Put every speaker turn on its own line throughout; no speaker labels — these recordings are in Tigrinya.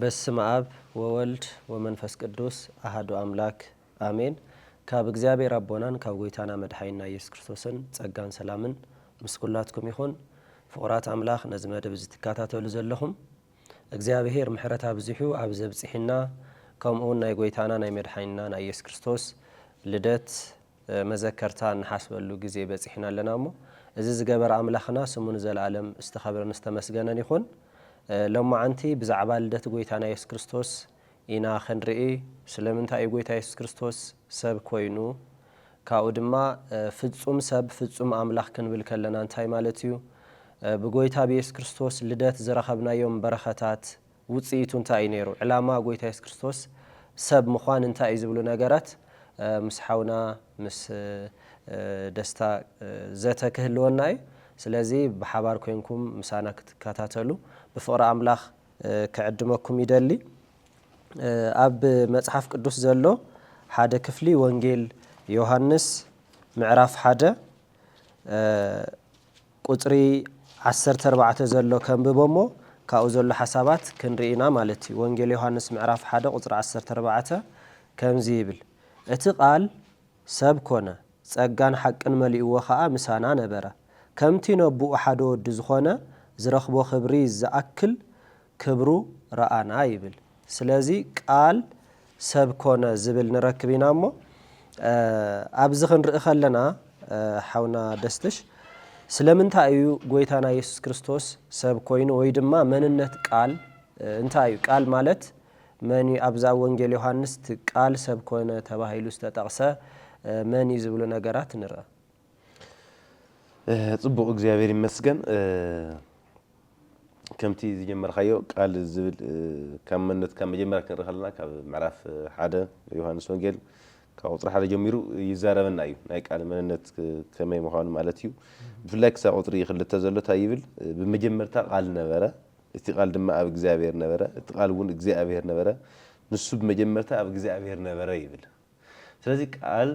በስመ አብ ወወልድ ወመንፈስ ቅዱስ አሐዱ አምላክ አሜን። ካብ እግዚአብሔር አቦናን ካብ ጎይታና መድኃኒና ኢየሱስ ክርስቶስን ጸጋን ሰላምን ምስኩላትኩም ይኹን። ፍቁራት አምላክ ነዚ መደብ ዝትካታተሉ ዘለኹም እግዚአብሔር ምሕረት አብዝሑ ኣብ ዘብጽሕና ከምኡውን ናይ ጎይታና ናይ መድኃኒና ናይ ኢየሱስ ክርስቶስ ልደት መዘከርታ ንሓስበሉ ግዜ በጽሕና ኣለና እሞ እዚ ዝገበረ አምላኽና ስሙን ዘለዓለም ዝተኸበረን ዝተመስገነን ይኹን። ሎማዓንቲ ብዛዕባ ልደት ጎይታና ኢየሱስ ክርስቶስ ኢና ክንርኢ ስለምንታይ ጎይታ ኢየሱስ ክርስቶስ ሰብ ኮይኑ ካብኡ ድማ ፍጹም ሰብ ፍጹም አምላኽ ክንብል ከለና እንታይ ማለት እዩ ብጎይታ ኢየሱስ ክርስቶስ ልደት ዝረኸብናዮም በረኸታት ውጽኢቱ እንታይ ነይሩ ዕላማ ጎይታ ኢየሱስ ክርስቶስ ሰብ ምዃን እንታይ ዝብሉ ነገራት ምስ ሓውና ምስ ደስታ ዘተክህልወና እዩ። ስለዚ ብሓባር ኮይንኩም ምሳና ክትከታተሉ بفقر أملاخ كعدمكم يدلي أب مصحف قدوس زلو حدا كفلي وانجيل يوحنس معرف حدا قطري 14 زلو كم ببومو كاو زلو حسابات كنرينا مالتي وانجيل يوحنس معرف حدا قطر 14 كم زيبل اتقال سب كونه ጸጋን حقን ملئዎ خا مسانا نبره كمتي نبو حدا ود زخونه ዝረኽቦ ክብሪ ዝኣክል ክብሩ ረአና ይብል። ስለዚ ቃል ሰብ ኮነ ዝብል ንረክብና እሞ ኣብዚ ክንርኢ ከለና ሓውና ደስትሽ ስለምንታይ እዩ ጎይታና ኢየሱስ ክርስቶስ ሰብ ኮይኑ ወይ ድማ መንነት ቃል እንታይ እዩ ቃል ማለት መን ኣብዛ ወንጌል ዮሐንስ ቃል ሰብ ኮነ ተባሂሉ ዝተጠቕሰ መን ዝብሉ ነገራት ንርአ።
ጽቡቕ እግዚአብሔር ይመስገን። كمتي زجمر خيو قال زبل كم منت كم جمر كن رخلنا كمعرف حدا يوحنس وانجيل كأطر حدا جميرو يزاربنا أيو نايك على منت كما يمحون مالتيو بفلاك سأطري خلت تزلت هايبل بمجمرتا قال نبرة استقال دم أب إجزابير نبرة استقال ون إجزابير نبرة نصب مجمرتا أب إجزابير نبرة يبل سلذي قال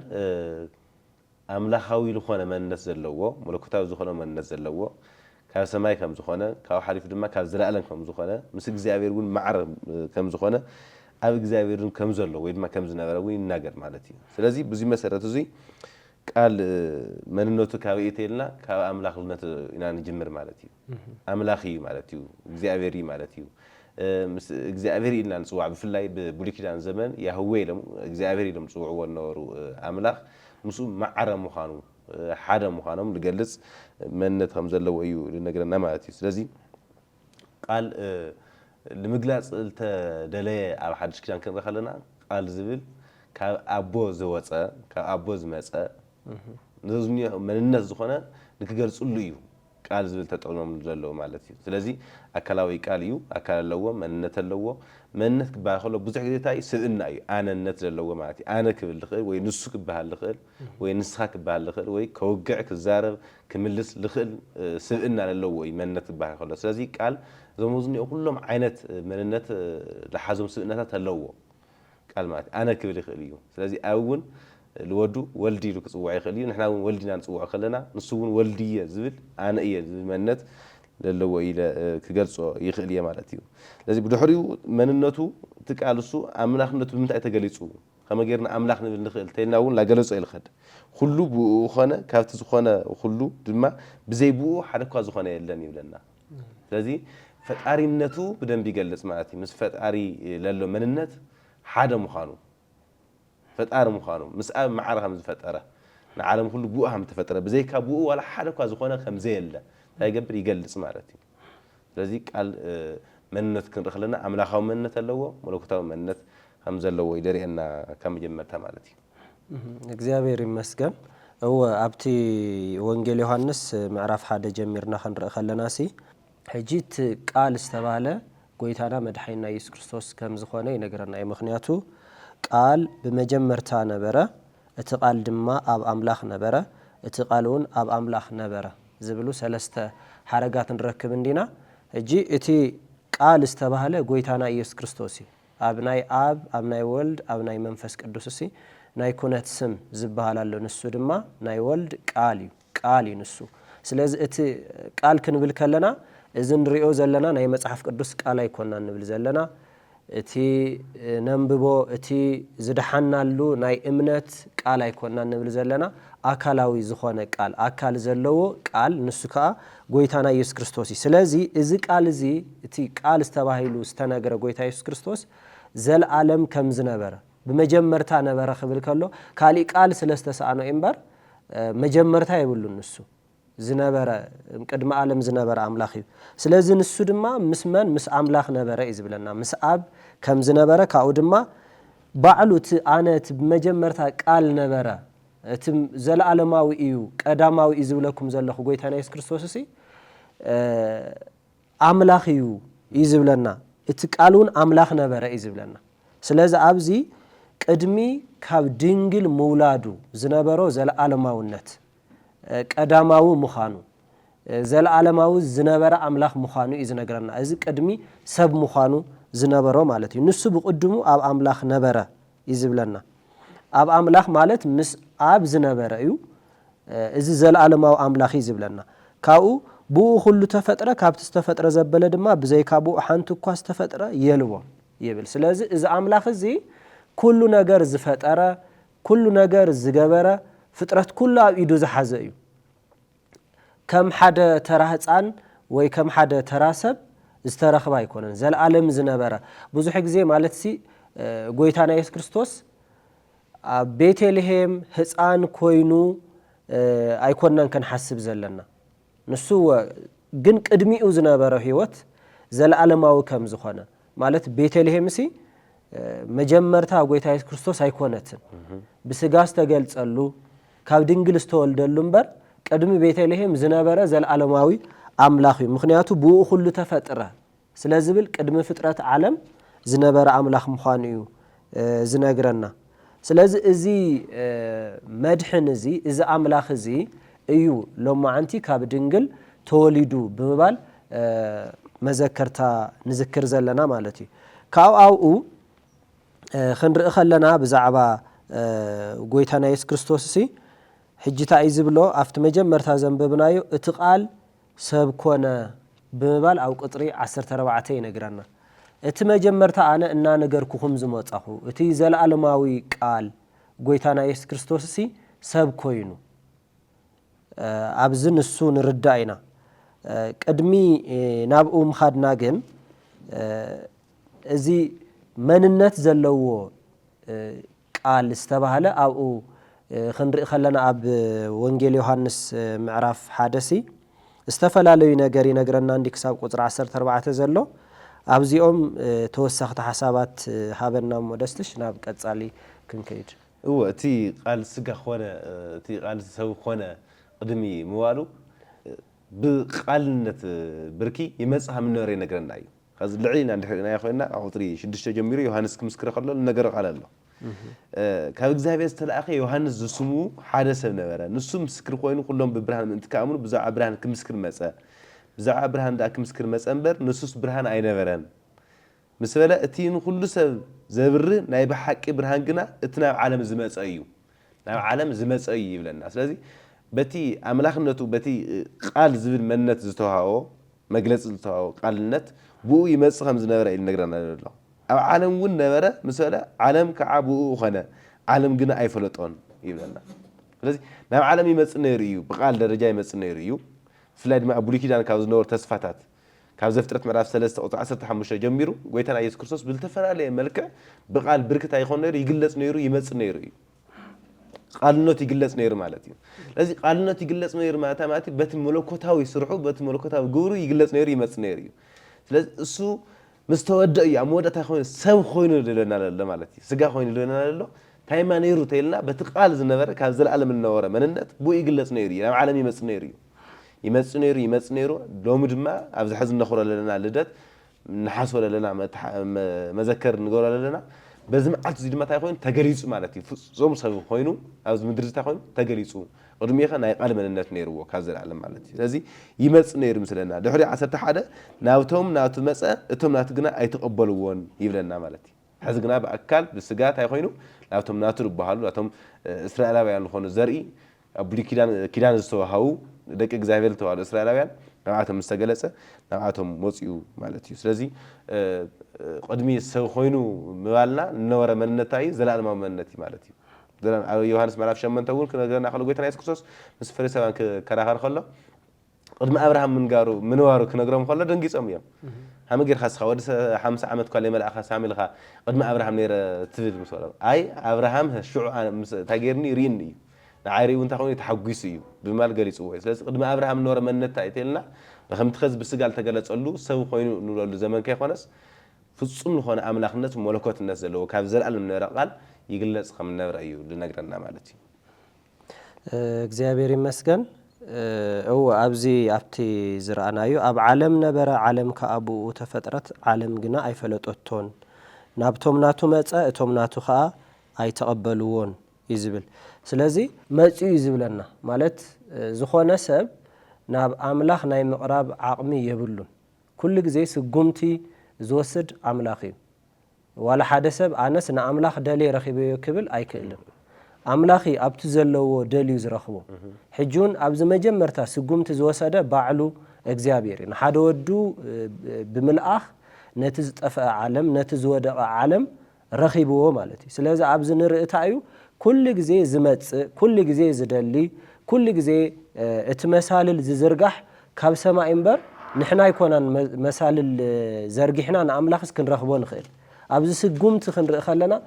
أملاخاوي لخوانا من نزل لوه ملكوتاو زخوانا من نزل لوه كاب سماي كم زخانة كاب حريف دم كاب زرعلن كم زخانة مسك زعبير ون معر كم زخانة أبيك زعبير كم زلوا ويد ما كم زنابرة وين ناقر مالتي فلذي بزي مسألة تزي قال من النوتو كاب يتيلنا كاب أملاخ لنا إننا نجمر مالتي أملاخي مالتي زعبيري مالتي زعبيري إننا نسوع بفلاي بوليك جان زمان يهوي لهم زعبيري لهم نسوع والنور أملاخ مسوع معر مخانو حدا مخانم لجلس منت هم زلوا أيو لنجرنا مالتي سلزي قال لمجلس قلت دليل على حدش كان كنا خلنا قال زبل كأبو زوجة كأبو زمسة نزمني من الناس زخنا نكجلس قليو قال زبل تطعمهم زلوا مالتي سلزي أكلاوي قاليو أكل اللوا من النت اللوا من النت بخلوا بزح كده تاي سئلنا أي أنا النت اللوا مالتي أنا كبل الخير وينسك بهالخير وينسخك بهالخير ويكوجعك الزارب كملس الخير سئلنا اللوا من النت بخلوا سلزي قال زموزني كلهم عينت من النت لحزم سئلنا تلوا قال مالتي أنا كبل الخير سلزي أول الودو ولدي لو كصوعي خليه نحن ولدينا نصوع خلنا نسوون ولديه زبل انا ايه منت للو الى كجلصو يخليه معناتيو لذي بدحريو مننتو تقالسو املاخنتو بمنታይ ተገሊጹ ከመገርና املاخ ንብል ንኽእል ተይናውን ላገለጾ ይልኸድ ሁሉ ብኾነ ካብቲ ዝኾነ ሁሉ ድማ ብዘይብኡ ሓደኳ ዝኾነ የለን ይብለና ስለዚ ፈጣሪነቱ በደንብ ይገልጽ ማለት ምስ ፈጣሪ ለሎ መንነት ሓደ ምዃኑ فتار مخانو مسألة معرة هم فترة العالم كله بوء هم تفترة بزي كابوء ولا حدا كواز خونه خمزيل لا هاي قبل يجلس مالتي لذيك قال منت كن رخلنا أملاخهم منت اللوا ملوكتهم منت هم زلوا يدري أن كم جمرتها مالتي
እግዚአብሔር ይመስገን هو أبتي وانجيل يوحنس معرف حدا جميرنا خن رخلنا سي حجيت قال استباله قويتانا مدحينا يسوع كريستوس كم زخونه ينقرنا مخنياتو قال بمجمرتا نبره اتقال دما اب املاخ نبره اتقالون اب املاخ نبره زبلو سلسته حرغات نركب اندينا اجي اتي قال استباله غويتانا ኢየሱስ ክርስቶስ አብናይ አብ አብናይ ወልድ አብናይ መንፈስ ቅዱስሲ ናይ ኩነት ስም ዝባሃላሉ ንሱ ድማ ናይ ወልድ ቃል ይንሱ ስለዚህ እቲ ቃል ክንብል ከለና እዝን ሪኦ ዘለና ናይ መጽሐፍ ቅዱስ ቃል አይኮና ንብል ዘለና እቲ ነንብቦ እቲ ዝድሓናሉ ናይ እምነት ቃል ኣይኮንና ንብል ዘለና ኣካላዊ ዝኾነ ቃል ኣካል ዘለዎ ቃል ንሱ ከዓ ጎይታና ኢየሱስ ክርስቶስ እዩ። ስለዚ እዚ ቃል እዚ እቲ ቃል ዝተባሂሉ ዝተነገረ ጎይታ ኢየሱስ ክርስቶስ ዘለዓለም ከም ዝነበረ ብመጀመርታ ነበረ ክብል ከሎ ካሊእ ቃል ስለስተሰኣኖ እምበር መጀመርታ ይብሉን ንሱ ዝነበረ ቅድመ ዓለም ዝነበረ ኣምላኽ እዩ። ስለዚ ንሱ ድማ ምስ መን ምስ ኣምላኽ ነበረ እዩ ዝብለና ምስ ኣብ ከም ዝነበረ ካብኡ ድማ ባዕሉ እቲ ኣነ እቲ ብመጀመርታ ቃል ነበረ እቲ ዘለዓለማዊ እዩ ቀዳማዊ እዩ ዝብለኩም ዘለኹ ጎይታና ኢየሱስ ክርስቶስ እሲ ኣምላኽ እዩ ዝብለና እቲ ቃል እውን ኣምላኽ ነበረ እዩ ዝብለና። ስለዚ ኣብዚ ቅድሚ ካብ ድንግል ምውላዱ ዝነበሮ ዘለዓለማውነት ቀዳማዊ ምዃኑ ዘለዓለማዊ ዝነበረ ኣምላኽ ምዃኑ እዩ ዝነግረና። እዚ ቅድሚ ሰብ ምዃኑ ዝነበሮ ማለት እዩ። ንሱ ብቅድሙ ኣብ ኣምላኽ ነበረ እዩ ዝብለና። ኣብ ኣምላኽ ማለት ምስ ኣብ ዝነበረ እዩ። እዚ ዘለዓለማዊ ኣምላኽ እዩ ዝብለና። ካብኡ ብኡ ኩሉ ተፈጥረ ካብቲ ዝተፈጥረ ዘበለ ድማ ብዘይካ ብኡ ሓንቲ እኳ ዝተፈጥረ የልዎ ይብል። ስለዚ እዚ ኣምላኽ እዚ ኩሉ ነገር ዝፈጠረ ኩሉ ነገር ዝገበረ ፍጥረት ኩሉ ኣብ ኢዱ ዝሓዘ እዩ። ከም ሓደ ተራ ህፃን ወይ ከም ሓደ ተራ ሰብ ዝተረኽበ ኣይኮነን። ዘለዓለም ዝነበረ ብዙሕ ግዜ ማለት ሲ ጎይታና ኢየሱስ ክርስቶስ ኣብ ቤተልሔም ህፃን ኮይኑ ኣይኮነን ከንሓስብ ዘለና። ንሱ ግን ቅድሚኡ ዝነበረ ህይወት ዘለዓለማዊ ከም ዝኾነ ማለት ቤተልሔም ሲ መጀመርታ ጎይታ ኢየሱስ ክርስቶስ ኣይኮነትን ብስጋ ዝተገልጸሉ ካብ ድንግል ዝተወልደሉ እምበር ቅድሚ ቤተልሔም ዝነበረ ዘለዓለማዊ ኣምላኽ እዩ። ምክንያቱ ብኡ ኩሉ ተፈጥረ ስለ ዝብል ቅድሚ ፍጥረት ዓለም ዝነበረ ኣምላኽ ምዃኑ እዩ ዝነግረና። ስለዚ እዚ መድሕን እዚ እዚ ኣምላኽ እዚ እዩ ሎማዓንቲ ካብ ድንግል ተወሊዱ ብምባል መዘከርታ ንዝክር ዘለና ማለት እዩ። ካብኡ ክንርኢ ከለና ብዛዕባ ጎይታና ኢየሱስ ክርስቶስ እሲ ሕጂታ እዩ ዝብሎ ኣብቲ መጀመርታ ዘንበብናዮ እቲ ቃል ሰብ ኮነ ብምባል ኣብ ቁጥሪ 14 ይነግረና። እቲ መጀመርታ ኣነ እናነገርኩኹም ዝመጻኹ እቲ ዘለዓለማዊ ቃል ጎይታና ኢየሱስ ክርስቶስ እሲ ሰብ ኮይኑ ኣብዚ ንሱ ንርዳእ ኢና። ቅድሚ ናብኡ ምኻድና ግን እዚ መንነት ዘለዎ ቃል ዝተባሃለ ኣብኡ ክንርኢ ከለና ኣብ ወንጌል ዮሃንስ ምዕራፍ 1 ዝተፈላለዩ ነገር ይነግረና እንዲ ክሳብ ቁጥሪ 14 ዘሎ ኣብዚኦም ተወሳኽቲ ሓሳባት ሃበና ሞደስትሽ ናብ ቀጻሊ ክንከይድ
እቲ ቃል ስጋ ኾነ እቲ ቃል ሰብ ኾነ ቅድሚ ምዋሉ ብቃልነት ብርኪ ይመጽእ ከም ዝነበረ ይነግረና እዩ። ከዚ ልዕሊና እንድሕርና ኮይና ኣብ ቁጥሪ 6 ጀሚሩ ዮሃንስ ክምስክር ከሎ ነገር ቃል ኣሎ። ካብ እግዚአብሔር ዝተላእኸ ዮሃንስ ዝስሙ ሓደ ሰብ ነበረ። ንሱ ምስክር ኮይኑ ኩሎም ብብርሃን ምእንቲ ከኣምኑ ብዛዕባ ብርሃን ክምስክር መጸ። ብዛዕባ ብርሃን ዳ ክምስክር መጸ እምበር ንሱስ ብርሃን ኣይነበረን ምስ በለ እቲ ንኩሉ ሰብ ዘብርህ ናይ ብሓቂ ብርሃን ግና እቲ ናብ ዓለም ዝመጸ እዩ ናብ ዓለም ዝመጸ እዩ ይብለና። ስለዚ በቲ ኣምላኽነቱ በቲ ቃል ዝብል መንነት ዝተዋሃቦ መግለፂ ዝተዋሃቦ ቃልነት ብኡ ይመጽእ ከም ዝነበረ እዩ ነግረና ዘሎ። ኣብ ዓለም እውን ነበረ ምስ በለ ዓለም ከዓ ብኡ ኾነ ዓለም ግና ኣይፈለጦን ይብለና። ስለዚ ናብ ዓለም ይመጽእ ነይሩ እዩ ብቃል ደረጃ ይመጽእ ነይሩ እዩ። ብፍላይ ድማ ኣብ ብሉይ ኪዳን ካብ ዝነበሩ ተስፋታት ካብ ዘፍጥረት ምዕራፍ 3 ቁጥሪ 15 ጀሚሩ ጎይታና ኢየሱስ ክርስቶስ ብዝተፈላለየ መልክዕ ብቃል ብርክት ኣይኮን ነይሩ ይግለጽ ነይሩ ይመጽእ ነይሩ እዩ። ቃልነት ይግለጽ ነይሩ ማለት እዩ። ስለዚ ቃልነት ይግለጽ ነይሩ ማለት በቲ መለኮታዊ ስርሑ በቲ መለኮታዊ ግብሩ ይግለጽ ነይሩ ይመጽእ ነይሩ እዩ። ስለዚ እሱ ምስ ተወደአ እዩ ኣብ መወዳእታ ኮይኑ ሰብ ኮይኑ ልለና ኣሎ ማለት እዩ። ስጋ ኮይኑ ልለና ኣሎ ታይማ ነይሩ ተይልና በቲ ቃል ዝነበረ ካብ ዘለዓለም ዝነበረ መንነት ብኡ ይግለጽ ነይሩ እዩ። ናብ ዓለም ይመጽእ ነይሩ እዩ ይመጽእ ነይሩ ሎሚ ድማ ኣብዚ ሕዚ ነኽብሮ ዘለና ልደት ንሓስቦ ዘለና መዘከር ንገብሮ ዘለና በዚ መዓልቲ እዚ ድማ እንታይ ኮይኑ ተገሊጹ ማለት እዩ። ፍጹም ሰብ ኮይኑ ኣብዚ ምድሪ እንታይ ኮይኑ ተገሊጹ ቅድሚኸ ናይ ቃል መንነት ነይርዎ ካብ ዘለዓለም ማለት እዩ። ስለዚ ይመጽእ ነይሩ ምስለና ድሕሪ 11 ናብቶም ናቱ መጸ እቶም ናቱ ግና ኣይተቐበልዎን ይብለና ማለት እዩ። ሕዚ ግና ብኣካል ብስጋ እንታይ ኮይኑ ናብቶም ናቱ ዝበሃሉ ናቶም እስራኤላውያን ዝኾኑ ዘርኢ ኣብ ብሉይ ኪዳን ዝተዋሃቡ ደቂ እግዚኣብሔር ዝተባሃሉ እስራኤላውያን نبعاتهم مستقلسة نبعاتهم موصيو مالتيو سلازي قدمي سو خوينو مبالنا نورا مننتاي زلال ما مننتي مالتيو دلان يوحنس ملاف شمن تقول كنا قلنا خلو قويتنا يسوع كريستوس مس فريساوان كراهار خلا قدم ابراهام من قارو منوارو كنغرم خلا دنقيصم يم هم غير خاص خود 5 عامت كل ملأ خاص عاملها قدم ابراهام نير تفيد مسولا اي ابراهام شو تاغيرني ريني نعيري وانت خوني تحقيسيو بمال غليص وي سلاذ قدم ابراهام نور مننتا ايتلنا بخم تخز بسقال تغلصلو سو خوينو نولو زمن كيخونس ፍጹም ለሆነ አምላክነት መለኮትነት ዘለው ካብ ዘላለም ነራቃል ይግለጽ ከም ነብረ እዩ ልነግረና ማለት እዩ
እግዚአብሔር ይመስገን او ابዚ ኣብቲ ዝራአናዩ ኣብ ዓለም ነበረ ዓለም ከአብኡ ተፈጥረት ዓለም ግና አይፈለጦቶን ናብቶም ናቱ መጸ እቶም ናቱ ኸ አይተቀበሉዎን ይዝብል ስለዚህ መጽኡ ይዝብለና ማለት ዝኾነ ሰብ ናብ አምላክ ናይ ምቅራብ ዓቅሚ የብሉን ኩሉ ግዜ ስጉምቲ زوسد أملاخي ولا حدث أناس نأملاخ دليل رخيبه كبل أي كلم أملاخي أبتزلوا دليل زرخبو حجون أبز مجمرتا سقومت زوسده بعلو إجزابيرين حدا ودو بملأخ نتز تفع عالم نتز ودق عالم رخيبه مالتي سلازة أبز نرئتايو كل جزء زمت كل جزء زدلي كل جزء اتمثال الزرقح كاب سماء إنبر نحنا يكونن مثال زرقحنا أملاخ كنرخبو نخيل أبز سقومت خلنا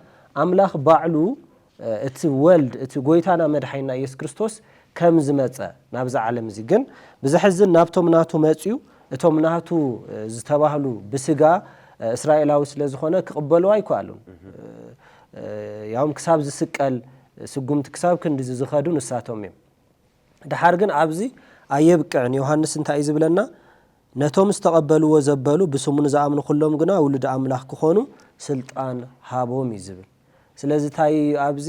أملاخ بعلو اتولد اتقويتانا مدحينا يس كريستوس كم زمت نابز عالم زيجن بزحزن نابتو مناتو ماتيو اتو مناتو زتباهلو بسقا إسرائيلاوي ስለዝኾነ ክቅበሉ አይኳሉን ያውም ክሳብ ዝስቀል ስጉምት ክሳብ ክንዲ ዝኸዱ ንሳቶም እዮም ድሓር ግን ኣብዚ አየብቅዕን ዮሐንስ እንታይ ዝብለና ነቶም ዝተቀበልዎ ዘበሉ ብስሙን ዝኣምኑ ኩሎም ግና ውሉድ አምላክ ክኾኑ ስልጣን ሃቦም ይዝብል ስለዚህ ታይ ኣብዚ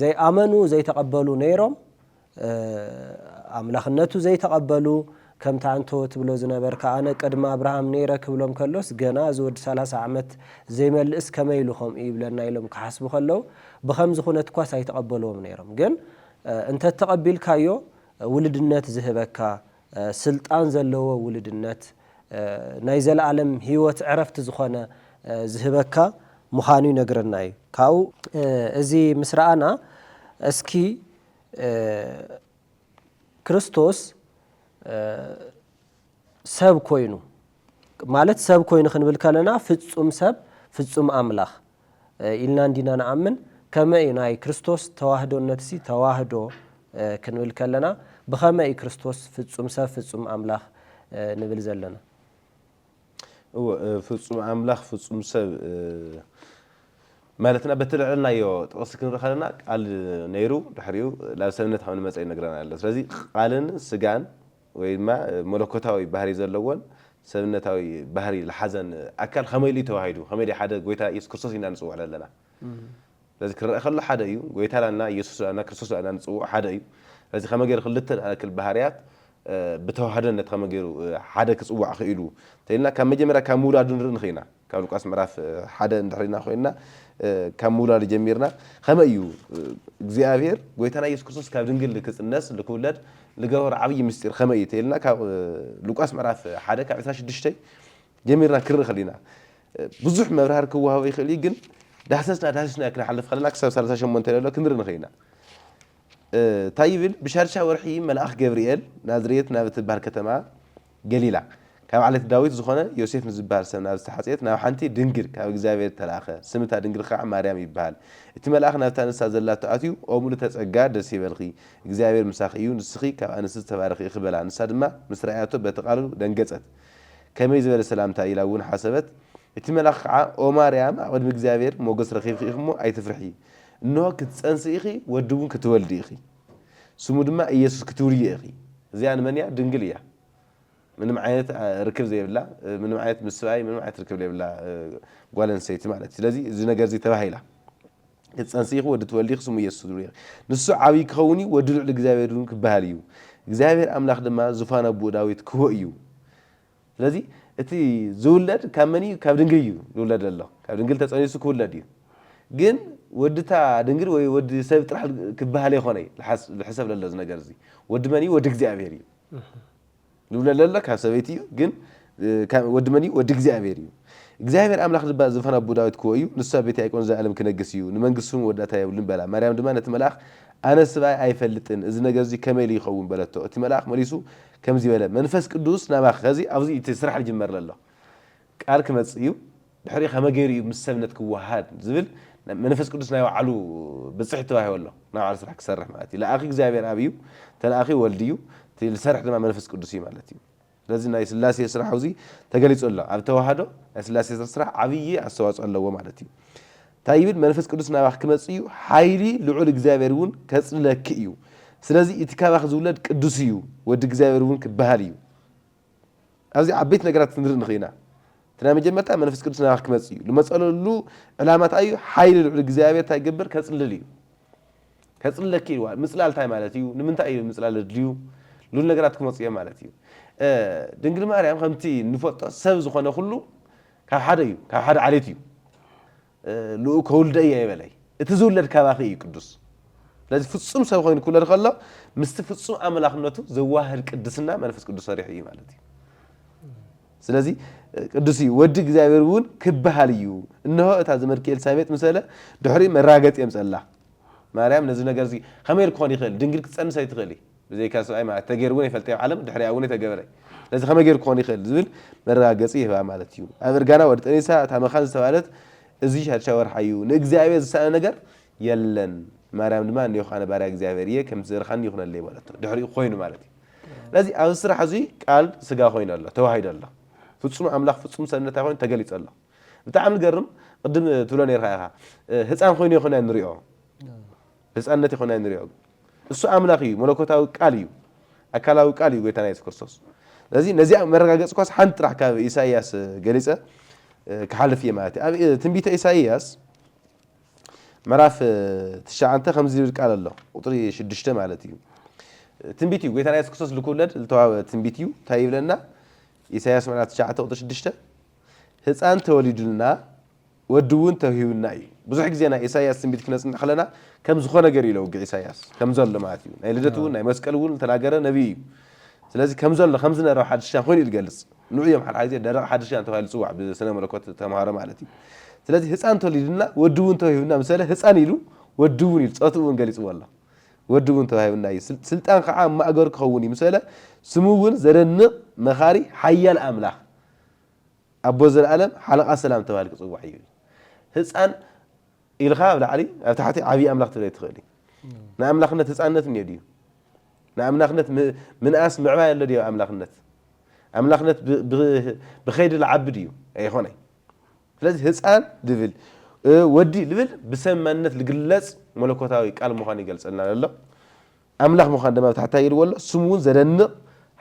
ዘይ አመኑ ዘይ ተቀበሉ ነይሮም አምላክነቱ ዘይ ተቀበሉ كم تعنتو تبلو زنبر كأنا قدم أبراهام نيرة كبلهم كلوس جنا زود 30 عامت زي ما الإس كما يلوهم يبلنا يلوم كحسب خلوا بخمس خونة كواس يتقبلوهم نيرهم جن أنت تقبل كايو ولد النت ذهبك سلطان زلوا ولد النت نايزل عالم هيوت عرفت زخانة ذهبك مخاني نجرناي كاو زي مسرعنا اسكي كريستوس سب كوينو مالت سب كوين خنبل كلنا فتصم سب فتصم أملاخ إلنا عندنا نأمن كما يناي كريستوس تواهدو نتسي تواهدو خنبل كلنا بخما كريستوس فتصم سب فتصم أملاخ نبل زلنا
هو فتصم أملاخ فتصم سب مالتنا بتلعنا يو تقصك نرخلنا قال نيرو دحريو لا سنة حون مسألة نقرنا الله سلازي قالن سجان ويما ملكوتاوي بحري زلون سبنتاوي بحري الحزن أكل خميلي توحيدو خميلي حدا قويتا يسوع كريستوس ينانسو على لنا لازم خلوا حدا يو قويتا لنا يسوع أنا كريستوس أنا نسو حدا يو لازم خمجر خلت أكل بحريات بتوحدنا نتخمجرو حدا كسوع خيلو تقولنا كم جمرة كمولا دون خينا كانوا قاسم راف حدا نحرينا خينا كمولا لجميرنا خمايو زيافير قويتنا يسوع كريستوس كابدنجل لكس الناس لكولاد لجور عبي مستير خميت لنا لوكاس معرف حدا كعب 16 جميرنا كرر خلينا بزح مبرهر كوها ويخلي جن دحسسنا كنا حلف خلينا اكثر 13 مونتيل لو كندر نخينا طيب بشرشا ورحي ملاخ جبريل نازريت نابت البحر كتما جليلا كاب على داوود زخونه يوسف نزبال سنا استحصيت نا حنتي دنجر كاب اغزابير تلاخه سمتا دنجر خا مريم يبال اتي ملاخ نابتا نسا زلات اتيو او مول تصغا دس يبلخي اغزابير مساخيو نسخي كاب انس تبارخي خبل انس دما مسرعياتو بتقالو دنجصت كمي زبل سلامتا يلاون حسبت اتي ملاخ او مريم ود اغزابير موغس رخيف خمو اي تفرحي انه كتصنسيخي ودون كتولديخي سمو دما يسوع كتوري اخي زيان منيا دنجليا من معايت ركب زي بلا من معايت مسواي من معايت ركب لي بلا قالن سيت مالتي لذي زي نجار زي تباهيلا تصنسيخ ود توليخ سمو يسوع نسو عبي كوني ودلع لغزابيرون كباليو غزابير املاخ دما زفان ابو داويت كويو لذي اتي زولد كمني كابدنجيو زولد الله كابدنجل تصنيسو كولديو جن ودتا دنجر وي ود سب طرح كبالي خوني الحسب لله نجار زي ود مني ود غزابير ልብለለለ ካብ ሰበይቲ እዩ ግን ወዲ መን እዩ ወዲ እግዚአብሔር እዩ እግዚአብሔር አምላኽ ዝባል ዝፈነቡ ዳዊት ክወዩ ንሳ ቤት ያይቆን ዘዓለም ክነግስ እዩ ንመንግስቱን ወዳታ ይብልን በላ ማርያም ድማ ነቲ መልአኽ ኣነ ሰብኣይ ኣይፈልጥን እዚ ነገር እዚ ከመይ ይኸውን በለቶ እቲ መልአኽ መሊሱ ከምዚ በለ መንፈስ ቅዱስ ናባኽ ከዚ ኣብዚ እቲ ስራሕ ልጅመር ዘሎ ቃል ክመጽ እዩ ድሕሪ ከመገይሩ እዩ ምስ ሰብነት ክወሃድ ዝብል መንፈስ ቅዱስ ናይ ባዕሉ ብፅሕ ተባሂሉ ኣሎ ናይ ባዕሉ ስራሕ ክሰርሕ ማለት እዩ ለኣኺ እግዚአብሔር ኣብ እዩ ተለኣኺ ወልዲ እዩ ዝሰርሕ ድማ መንፈስ ቅዱስ እዩ ማለት እዩ ስለዚ ናይ ስላሴ ስራሕ ኣብዚ ተገሊጹ ኣሎ ኣብ ተዋህዶ ናይ ስላሴ ስራሕ ዓብይ ኣስተዋጽኦ ኣለዎ ማለት እዩ እንታይ ይብል መንፈስ ቅዱስ ናባኽ ክመጽ እዩ ሓይሊ ልዑል እግዚአብሔር እውን ከጽለኪ እዩ ስለዚ እቲ ካባኽ ዝውለድ ቅዱስ እዩ ወዲ እግዚአብሔር እውን ክበሃል እዩ ኣብዚ ዓበይቲ ነገራት ክንርኢ ንኽእልና تنا مجمرة منفس قدس ناخ كمسيو لما تسألوا له علامات أيو حيل الجزائر تجبر كسلليو كسللكيو مثل التاي مالتيو نمن تأيو مثل الجيو لون نجارات كمسيو مالتيو دنقل مريم خمتي نفوت سبز خنا كله كحدا عليتيو لو كول داي يبلي تزول الكباخي قدس لازم فتصم سو خين كل الخلا مستفتصم عمل أخنته زواهر قدسنا منفس قدس صريحي مالتي ስለዚህ ቅዱስ ወዲ እግዚአብሔር እውን ክበሃል እዩ እነሆ እታ ዘመርኪ ኤልሳቤጥ መሰለ ድሕሪ መራገጥ የምጸላ ማርያም ነዚ ነገር እዚ ከመይ ክኾን ይኽእል ድንግል ክትጸንስ ኣይትኽእል ብዘይካ ሰብኣይ ማለት ተገይሩ እውን ይፈልጥ ዓለም ድሕሪ እውን ተገበረ ስለዚ ከመይ ገይሩ ክኾን ይኽእል ዝብል መራገፂ ይህባ ማለት እዩ ኣብ እርጋና ወዲ ጠኒሳ እታ መኻን ዝተባሃለት እዚ ሻድሻ ወርሓ እዩ ንእግዚአብሔር ዝሰኣነ ነገር የለን ማርያም ድማ ንዮሐና ባርያ እግዚአብሔር እየ ከም ዝርኻኒ ይኹነለይ ማለት ድሕሪ ኮይኑ ማለት እዩ ስለዚ ኣብ ስራሕ እዚ ቃል ስጋ ኮይኑ ኣሎ ተዋሂዱ ኣሎ ፍጹም አምላኽ ፍጹም ሰብነት አይሆን ተገሊጽ ኣሎ በጣም ገርም ቅድም ትብሎ ነይርካ ህፃን ኮይኑ ይኾና እንሪኦ ህፃንነት ይኾና እንሪኦ እሱ አምላኽ እዩ መለኮታዊ ቃል እዩ አካላዊ ቃል እዩ ጌታና ኢየሱስ ክርስቶስ ስለዚህ ነዚያ መረጋገጽ ኳስ ሓንቲ ጥራሕ ካብ ኢሳይያስ ገሊጸ ክሓልፍ የማለት ኣብ ትንቢተ ኢሳይያስ ምዕራፍ 9 ከምዚ ዝብል ቃል ኣሎ ቁጥሪ 6 ማለት እዩ ትንቢት እዩ ጌታና ኢየሱስ ክርስቶስ ልኩለድ ዝተዋበ ትንቢት እዩ እንታይ ይብለና ኢሳይያስ ምዕራፍ 9 ቁጥሪ 6 ህፃን ተወሊዱልና ወድውን ተሂቡና እዩ ብዙሕ ግዜ ናይ ኢሳይያስ ትንቢት ክነጽንዕ ከለና ከም ዝኾነ ነገር ኢለው ኢሳይያስ ከም ዘሎ ማለት እዩ ናይ ልደቱ ናይ መስቀል እውን ተናገረ ነብይ እዩ ስለዚ ከም ዘሎ ከም ዝነበረ ሓድሽን ኮይኑ ይገልጽ ንዑዮም ሓደ ግዜ ደረቕ ሓድሽን ተባሂሉ ጽዋዕ ብስነ መለኮት ተማሃሮ ማለት እዩ ስለዚ ህፃን ተወሊዱልና ወድውን ተሂቡና መሰለ ህፃን ኢሉ ወድውን ኢሉ ጾትውን ገሊጽ ወላ ወድውን ተባሂቡና እዩ ስልጣን ከዓ ማእገር ክኸውን ይምሰለ ስሙውን ዘደንቕ መኻሪ ሓያል አምላኽ አቦ ዘለዓለም ሓለቓ ሰላም ተባሂሉ ክጽዋዕ እዩ ህፃን ኢልኻ ብላዕሊ ኣብ ታሕቲ ዓብይ አምላኽ ትብል ትኽእል ናይ አምላኽነት ህፃንነት እንሄ ድዩ ናይ አምላኽነት ምንኣስ ምዕባይ ኣሎ ድዩ አምላኽነት ብኸይዲ ልዓብድ እዩ ኣይኾነይ ስለዚ ህፃን ድብል ወዲ ልብል ብሰብ ማንነት ልግለጽ መለኮታዊ ቃል ምዃኑ ይገልጸልና ኣሎ አምላኽ ምዃኑ ድማ ታሕታይ ኢልዎ ኣሎ ስሙውን ዘደንቕ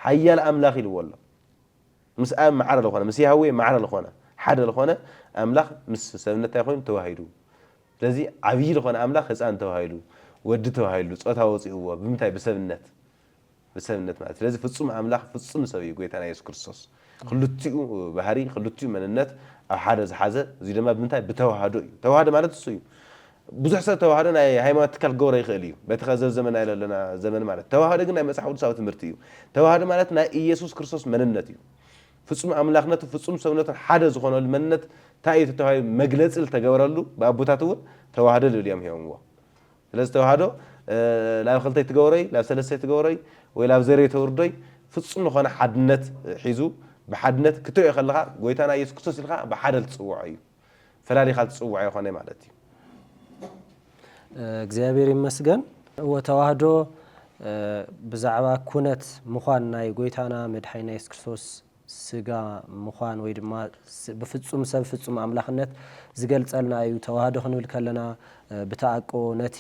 ሓያል አምላኽ ኢልዎ ኣሎ ምስ ኣብ ማዕረ ዝኾነ ምስ ያህዌ ማዕረ ዝኾነ ሓደ ዝኾነ አምላኽ ምስ ሰብነት ይኾን ተዋሂዱ ስለዚ ዓብይ ዝኾነ አምላኽ ህፃን ተዋሂዱ ወዲ ተዋሂዱ ጾታ ወፂእዎ ብምንታይ ብሰብነት ማለት ስለዚ ፍጹም አምላኽ ፍጹም ሰብ እዩ ጌታና ኢየሱስ ክርስቶስ ክልቲኡ ባህሪ ክልቲኡ መንነት ኣብ ሓደ ዝሓዘ እዚ ድማ ብምንታይ ብተዋህዶ እዩ ተዋህዶ ማለት እሱ እዩ ብዙሕ ሰብ ተዋህዶ ናይ ሃይማኖት ትካል ገብረ ይኽእል እዩ በቲ ኸዘብ ዘመን ኣይለለና ዘመን ማለት ተዋህዶ ግን ናይ መጽሓፍ ቅዱሳዊ ትምህርቲ እዩ ተዋህዶ ማለት ናይ ኢየሱስ ክርስቶስ መንነት እዩ ፍጹም አምላኽነቱ ፍጹም ሰብነቱ ሓደ ዝኾነሉ መንነት እንታይ እዩ ተዋህዶ መግለጽ ዝተገበረሉ ብኣቦታት እውን ተዋህዶ ልብል እዮም ሂቦምዎ ስለዚ ተዋህዶ ላብ ክልተይ ትገብሮይ ላብ ሰለስተይ ትገብሮይ ወይ ላብ ዘረይ ተወርዶይ ፍጹም ዝኾነ ሓድነት ሒዙ ብሓድነት ክትሪኦ ከለኻ ጎይታና ኢየሱስ ክርስቶስ ኢልካ ብሓደ ልትጽውዖ እዩ ፈላሊኻ ልትጽውዖ ይኾነ ማለት እዩ
እግዚአብሔር ይመስገን ወተዋህዶ ብዛዕባ ኩነት ምዃን ናይ ጎይታና መድሓኒና ኢየሱስ ክርስቶስ ስጋ ምዃን ወይ ድማ ብፍጹም ሰብ ፍጹም አምላኽነት ዝገልጸልና እዩ ተዋህዶ ክንብል ከለና ብተኣቆ ነቲ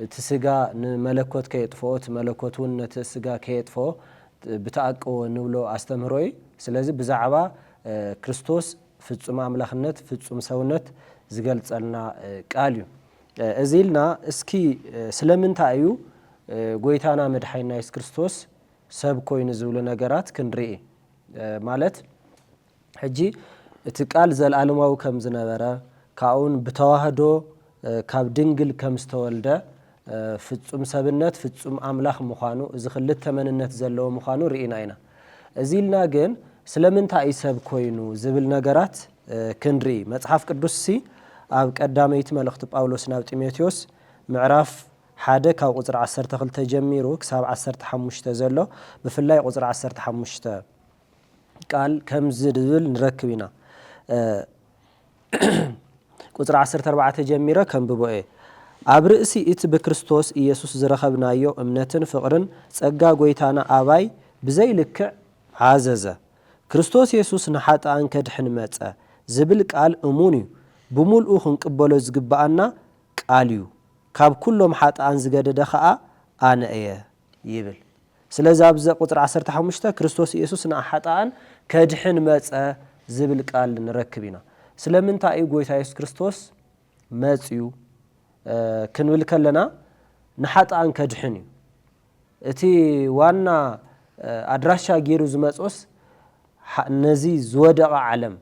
እቲ ስጋ ንመለኮት ከየጥፍኦ እቲ መለኮት እውን ነቲ ስጋ ከየጥፍኦ ብተኣቆ ንብሎ ኣስተምህሮ እዩ ስለዚ ብዛዕባ ክርስቶስ ፍጹም አምላኽነት ፍጹም ሰውነት ዝገልጸልና ቃል እዩ እዚ ኢልና እስኪ ስለምንታይ እዩ ጎይታና መድሓኒና ኢየሱስ ክርስቶስ ሰብ ኮይኑ ዝብሉ ነገራት ክንርኢ ማለት ሕጂ እቲ ቃል ዘለዓለማዊ ከም ዝነበረ ካብኡን ብተዋህዶ ካብ ድንግል ከም ዝተወልደ ፍጹም ሰብነት ፍጹም አምላኽ ምዃኑ እዚ ክልተ መንነት ዘለዎ ምዃኑ ርኢና ኢና እዚልና ግን ስለምንታይ ሰብ ኮይኑ ዝብል ነገራት ክንርኢ መጽሓፍ ቅዱስ ኣብ ቀዳመይቲ መልእኽቲ ጳውሎስ ናብ ጢሞቴዎስ ምዕራፍ 1 ካብ ቁጽሪ 12 ጀሚሩ ክሳብ 15 ዘሎ ብፍላይ ቁጽሪ 15 ቃል ከም ዝብል ንረክብ ኢና ቁጽሪ 14 ጀሚረ ከም ብቦኤ ኣብ ርእሲ እቲ ብክርስቶስ ኢየሱስ ዝረኸብናዮ እምነትን ፍቕርን ጸጋ ጎይታና ኣባይ ብዘይልክዕ ዓዘዘ ክርስቶስ ኢየሱስ ንሓጣን ከድሕን መጸ ዝብል ቃል እሙን እዩ ብሙልኡ ክንቅበሎ ዝግባአና ቃል እዩ ካብ ኩሎም ሓጣን ዝገደደ ከዓ ኣነ እየ ይብል ስለዚ ኣብ ቁጽሪ 15 ክርስቶስ ኢየሱስ ንሓጣን ከድሕን መጸ ዝብል ቃል ንረክብ ኢና ስለምንታይ ጎይታ ኢየሱስ ክርስቶስ መጽዩ ክንብል ከለና ንሓጣን ከድሕን እዩ እቲ ዋና ኣድራሻ ገይሩ ዝመጾስ ነዚ ዝወደቐ ዓለም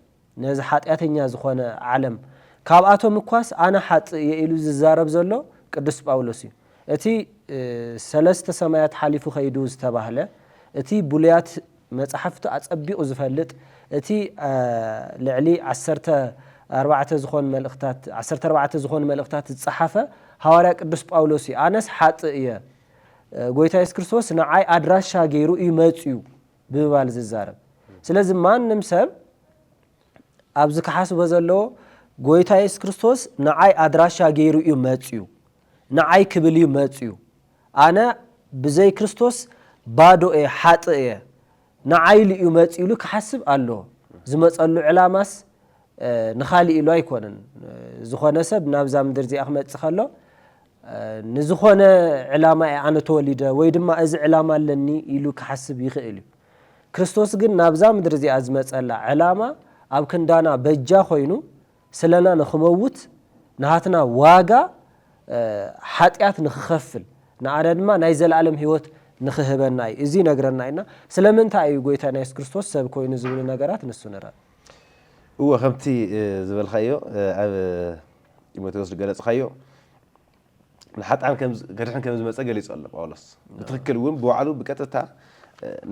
ነዚ ሓጢአተኛ ዝኾነ ዓለም ካብኣቶም እኳስ ኣነ ሓጥእ እየ ኢሉ ዝዛረብ ዘሎ ቅዱስ ጳውሎስ እዩ እቲ ሰለስተ ሰማያት ሓሊፉ ኸይዱ ዝተባህለ እቲ ቡልያት መጽሓፍቲ ኣጸቢቑ ዝፈልጥ እቲ ልዕሊ 14 ዝኾኑ መልእኽታት ዝጸሓፈ ሐዋርያ ቅዱስ ጳውሎስ እዩ ኣነስ ሓጥእ እየ ጎይታ ኢየሱስ ክርስቶስ ንዓይ ኣድራሻ ገይሩ እዩ መጽዩ ብምባል ዝዛረብ ስለዚ ማንም ሰብ ኣብዚ ክሓስቦ ዘለዎ ጎይታ ኢየሱስ ክርስቶስ ንዓይ ኣድራሻ ገይሩ እዩ መጽዩ ንዓይ ክብል እዩ መጽዩ ኣነ ብዘይ ክርስቶስ ባዶ እየ ሓጥእ እየ ንዓይ ልዩ መጽዩ ኢሉ ክሓስብ ኣለዎ ዝመጸሉ ዕላማስ ንኻሊእ ኢሉ ኣይኮነን ዝኾነ ሰብ ናብዛ ምድር እዚኣ ክመጽእ ከሎ ንዝኾነ ዕላማ ኣነ ተወሊደ ወይ ድማ እዚ ዕላማ ኣለኒ ኢሉ ክሓስብ ይኽእል እዩ ክርስቶስ ግን ናብዛ ምድር እዚኣ ዝመጸላ ዕላማ ኣብ ክንዳና በጃ ኮይኑ ስለና ንኽመውት ንሃትና ዋጋ ሓጢአት ንኽኸፍል ንኣነ ድማ ናይ ዘለዓለም ህይወት ንኽህበና እዩ እዚ ነግረና ኢና ስለምንታይ እዩ ጎይታ ኢየሱስ ክርስቶስ ሰብ ኮይኑ ዝብሉ ነገራት ንሱ ንራ
እወ ከምቲ ዝበልኻዮ ኣብ ጢሞቴዎስ ዝገለጽኻዮ ንሓጣን ከድሕን ከም ዝመጸ ገሊጹ ኣሎ ጳውሎስ ብትክክል እውን ብባዕሉ ብቀጥታ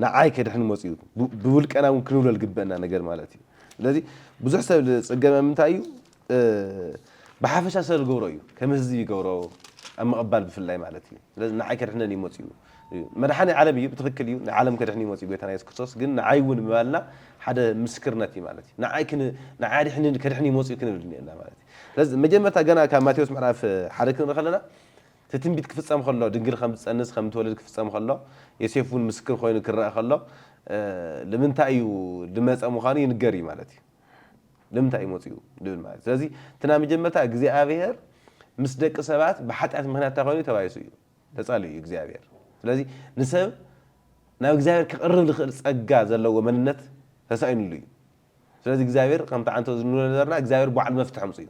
ንዓይ ከድሕን መጽኡ ብውልቀና እውን ክንብሎ ዝግበአና ነገር ማለት እዩ ስለዚ ብዙሕ ሰብ ዝጽገመ ምንታይ እዩ ብሓፈሻ ሰብ ዝገብሮ እዩ ከም ህዝቢ ይገብሮ ኣብ ምቕባል ብፍላይ ማለት እዩ ስለዚ ንዓይ ከድሕነን እዩ መጽኡ መድሓኒ ዓለም እዩ ብትክክል እዩ ንዓለም ከድሕን እዩ መጽኡ ጎይታና ኢየሱስ ክርስቶስ ግን ንዓይ እውን ምባልና ሓደ ምስክርነት እዩ ማለት እዩ ንዓይ ከድሕን እዩ መጽኡ ክንብል እኒአና ማለት እዩ ስለዚ መጀመርታ ገና ካብ ማቴዎስ ምዕራፍ 1 ክንርኢ ከለና እቲ ትንቢት ክፍጸም ከሎ ድንግል ከም ዝጸንስ ከም ትወልድ ክፍጸም ከሎ ዮሴፍ እውን ምስክር ኮይኑ ክረአ ከሎ ንምንታይ እዩ ድመጸ ምዃኑ ይንገር እዩ ማለት እዩ ንምንታይ እዩ መጽኡ ድብል ማለት ስለዚ እትና መጀመርታ እግዚኣብሔር ምስ ደቂ ሰባት ብሓጢአት ምክንያት ኮይኑ ተባይሱ እዩ ተጻልዩ እዩ እግዚኣብሔር ስለዚ ንሰብ ናብ እግዚኣብሔር ክቕርብ ዝኽእል ጸጋ ዘለዎ መንነት ተሳኢኑሉ እዩ ስለዚ እግዚኣብሔር ከምቲ ዓንተ ዝንብሎ ነበርና እግዚኣብሔር በዓል መፍትሒ ምጽኡ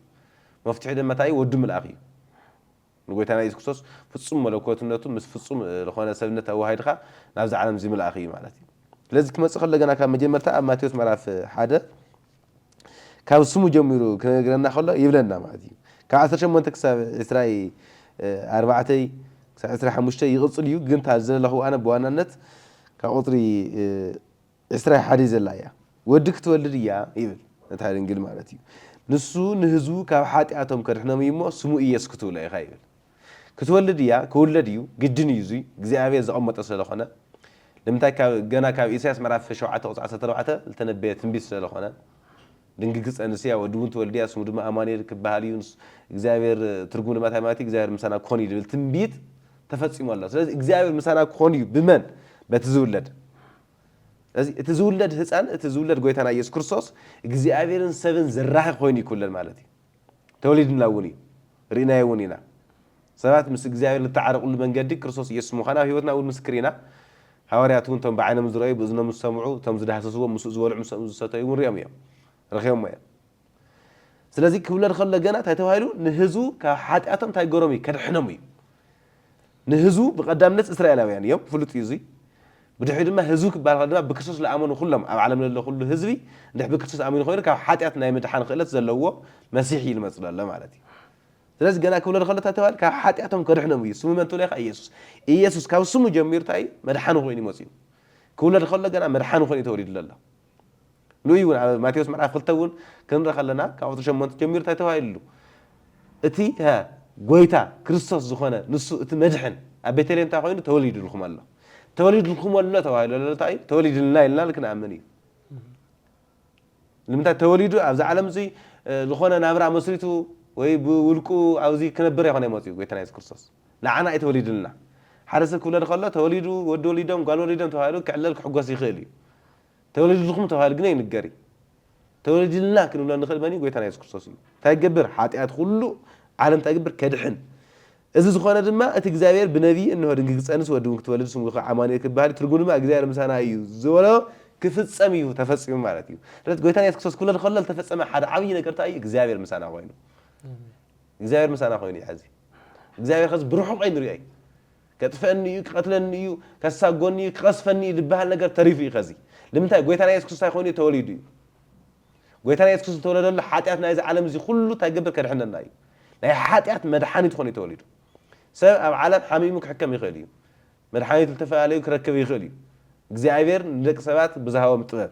መፍትሒ ድማ እንታይ እዩ ወዲ መልኣኽ እዩ ንጎይታና ኢየሱስ ክርስቶስ ፍጹም መለኮትነቱ ምስ ፍጹም ዝኾነ ሰብነት ኣዋሃይድኻ ናብዚ ዓለም እዚ መልኣኽ እዩ ማለት እዩ ስለዚ ክመጽእ ከሎ ገና ካብ መጀመርታ ኣብ ማቴዎስ ምዕራፍ 1 ካብ ስሙ ጀሚሩ ክነግረና ከሎ ይብለና ማለት እዩ ካብ 18 ክሳብ 4 ክሳብ 25 ይቕጽል እዩ ግን ታዘለኹ ኣነ ብዋናነት ካብ ቁጥሪ 21 ዘላ እያ ወዲ ክትወልድ እያ ይብል ነታ ድንግል ማለት እዩ ንሱ ንህዝቡ ካብ ሓጢአቶም ከድሕኖም እዩ እሞ ስሙ ኢየሱስ ክትብሎ ኢኻ ይብል ክትወልድ እያ ክውለድ እዩ ግድን እዩ እዙይ እግዚኣብሔር ዘቐመጠ ስለዝኾነ ንምንታይ ገና ካብ ኢሳያስ ምዕራፍ 7 ቁጽሪ 14 ዝተነበየ ትንቢት ስለዝኾነ ድንግል ክጸንስ እያ ወዲ እውን ትወልድ እያ ስሙ ድማ ኣማኑኤል ክበሃል እዩ እግዚኣብሔር ትርጉም ድማ እንታይ ማለት እዩ እግዚኣብሔር ምሳና ክኾን እዩ ዝብል ትንቢት ተፈጺሙ ኣሎ ስለዚ እግዚኣብሔር ምሳና ክኾን እዩ ብመን በቲ ዝውለድ ስለዚ እቲ ዝውለድ ህፃን እቲ ዝውለድ ጎይታና ኢየሱስ ክርስቶስ እግዚኣብሔርን ሰብን ዝራኸብ ኮይኑ ይኩለል ማለት እዩ ተወሊድና እውን እዩ ርኢናዮ እውን ኢና ሰባት ምስ እግዚኣብሔር ዝተዓረቁሉ መንገዲ ክርስቶስ ኢየሱስ ምዃና ኣብ ህይወትና እውን ምስክር ኢና ሐዋርያት እውን ቶም ብዓይኖም ዝረኣዩ ብእዝኖም ዝሰምዑ ቶም ዝዳሃሰስዎ ምስኡ ዝበልዑ ምስኡ ዝሰተዩ እውን ሪኦም እዮም ረኺቦም እዮም ስለዚ ክውለድ ከሎ ገና እንታይ ተባሂሉ ንህዝቡ ካብ ሓጢአቶም እንታይ ገሮም እዩ ከድሕኖም እዩ ንህዝቡ ብቐዳምነት እስራኤላውያን እዮም ፍሉጥ እዩ እዙይ ብድሕሪ ድማ ህዝቡ ክበሃል ከሎ ድማ ብክርስቶስ ዝኣመኑ ኩሎም ኣብ ዓለም ዘሎ ኩሉ ህዝቢ እንድሕር ብክርስቶስ ኣሚኑ ኮይኑ ካብ ሓጢአት ናይ ምድሓን ክእለት ዘለዎ መሲሕ ይልመጽ ኣሎ ማለት እዩ ስለዚህ ገና ክውለድ ከለታ ተባል ካብ ሓጢኣቶም ከድሕኖም እዩ ስሙ መን ትብለካ ኢየሱስ ካብ ስሙ ጀሚሩ እንታይ መድሓኒ ኮይኑ ይመፅኡ ክውለድ ከሎ ገና መድሓኒ ኮይኑ ተወሊዱ ኣሎ ንኡ እውን ኣብ ማቴዎስ ምዕራፍ 2 እውን ክንርኢ ከለና ካብ ቁጥሪ 8 ጀሚሩ እንታይ ተባሂሉ እቲ ጎይታ ክርስቶስ ዝኾነ ንሱ እቲ መድሕን ኣብ ቤተልሔም እንታይ ኮይኑ ተወሊዱልኩም ኣሎ ተወሊዱልኩም ኣሎ ተባሂሉ እንታይ ተወሊዱልና ኢልና ልክንኣምን እዩ ንምንታይ ተወሊዱ ኣብዚ ዓለም እዚ ዝኾነ ናብራ መስሪቱ ወይ ብውልቁ ኣብዚ ክነብር ይኾነ ይመፅኡ ጎይታና ኢየሱስ ክርስቶስ ንዓና እዩ ተወሊዱልና ሓደ ሰብ ክውለድ ከሎ ተወሊዱ ወዲ ወሊዶም ጓል ወሊዶም ተባሂሉ ክዕለል ክሕጎስ ይኽእል እዩ ተወሊዱልኩም ተባሂሉ ግን ይንገር እዩ ተወሊዱልና ክንብሎ ንኽእል መን እዩ ጎይታና ኢየሱስ ክርስቶስ እዩ እንታይ ይገብር ሓጢኣት ኩሉ ዓለም እንታይ ይገብር ከድሕን እዚ ዝኾነ ድማ እቲ እግዚኣብሔር ብነቢይ እንሆ ድንግል ክፀንስ ወዲ እውን ክትወልድ ስሙ ዓማኑኤል ክበሃል ትርጉም ድማ እግዚኣብሔር ምሳና እዩ ዝበሎ ክፍፀም እዩ ተፈፂሙ ማለት እዩ ስለዚ ጎይታና ኢየሱስ ክርስቶስ ክውለድ ከሎ ዝተፈፀመ ሓደ ዓብይ ነገር እንታይ እዩ እግዚኣብሔር ምሳና ኮይኑ እግዚኣብሔር ምሳና ኮይኑ እዩ ሕዚ እግዚኣብሔር ከዚ ብርሑቕ ኣይንሪኦ እዩ ከጥፍአኒ እዩ ክቐትለኒ እዩ ከሳጎኒ እዩ ክቐስፈኒ እዩ ዝበሃል ነገር ተሪፉ እዩ ከዚ ንምንታይ ጎይታና ኢየሱስ ክርስቶስ ኮይኑ ተወሊዱ እዩ ጎይታና ኢየሱስ ክርስቶስ ተወለደሉ ሓጢኣት ናይዚ ዓለም እዚ ኩሉ እንታይ ገብር ከድሕነና እዩ ናይ ሓጢኣት መድሓኒት ኮይኑ ተወሊዱ ሰብ ኣብ ዓለም ሓሚሙ ክሕከም ይኽእል እዩ መድሓኒት ዝተፈላለዩ ክረክብ ይኽእል እዩ እግዚኣብሔር ንደቂ ሰባት ብዝሃቦም ጥበብ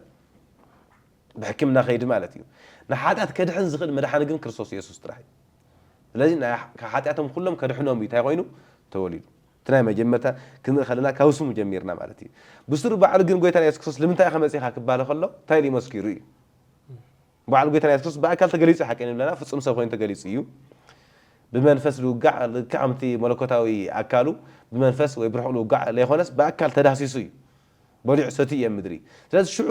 ብሕክምና ከይዲ ማለት እዩ ንሓጢኣት ከድሕን ዝኽእል መድሓኒ ግን ክርስቶስ ኢየሱስ ጥራሕ እዩ ስለዚ ሓጢኣቶም ኩሎም ከድሕኖም እዩ እንታይ ኮይኑ ተወሊዱ እቲ ናይ መጀመርታ ክንርኢ ከለና ካብ ስሙ ጀሚርና ማለት እዩ ብስሩ ባዕሉ ግን ጎይታና ኢየሱስ ክርስቶስ ንምንታይ ኢኻ መፂኻ ክባሃል ከሎ እንታይ ኢሉ መስኪሩ እዩ ባዕሉ ጎይታና ኢየሱስ ክርስቶስ ብኣካል ተገሊፁ ሓቀን ይብለና ፍፁም ሰብ ኮይኑ ተገሊፁ እዩ ብመንፈስ ልውጋዕ ልክዓምቲ መለኮታዊ ኣካሉ ብመንፈስ ወይ ብርሑቕ ልውጋዕ ለይኮነስ ብኣካል ተዳሲሱ እዩ በሊዑ ሰቲ እየ ምድሪ ስለዚ ሽዑ